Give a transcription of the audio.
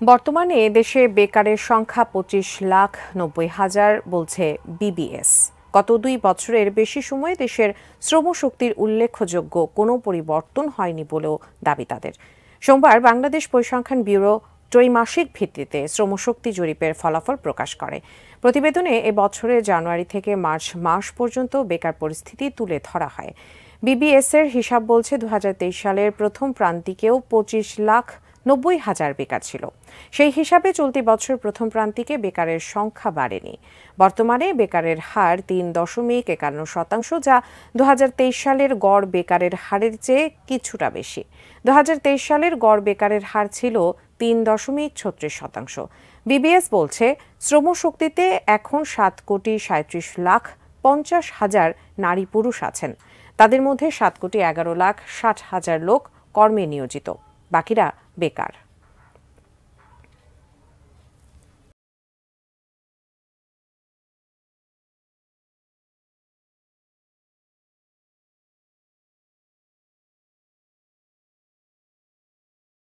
বর্তমানে দেশে বেকারের সংখ্যা 25,90,000 বলছে বিবিএস। গত 2 বছরের বেশি সময়ে দেশের শ্রমশক্তির উল্লেখযোগ্য কোনো পরিবর্তন হয়নি বলেও দাবি তাদের। সোমবার বাংলাদেশ পরিসংখ্যান ব্যুরো ত্রৈমাসিক ভিত্তিতে শ্রমশক্তি জরিপের ফলাফল প্রকাশ করে। প্রতিবেদনে এ বছরের জানুয়ারি থেকে মার্চ মাস পর্যন্ত বেকার পরিস্থিতি তুলে ধরা হয়। বিবিএস-এর হিসাব বলছে 2023 সালের প্রথম প্রান্তিকেও 25,90,000 বেকার ছিল। সেই হিসাবে চলতি বছর প্রথম প্রান্তিকে বেকারের সংখ্যা বাড়েনি। বর্তমানে বেকারের হার 3.51%, যা 2023 সালের গড় বেকারের হারের চেয়ে কিছুটা বেশি। 2023 সালের গড় বেকারের হার ছিল 3.36%। বিবিএস বলছে, শ্রমশক্তিতে এখন 7,37,50,000 নারী পুরুষ আছেন। তাদের মধ্যে 7,11,60,000 লোক কর্মে নিয়োজিত, বাকিরা বেকার।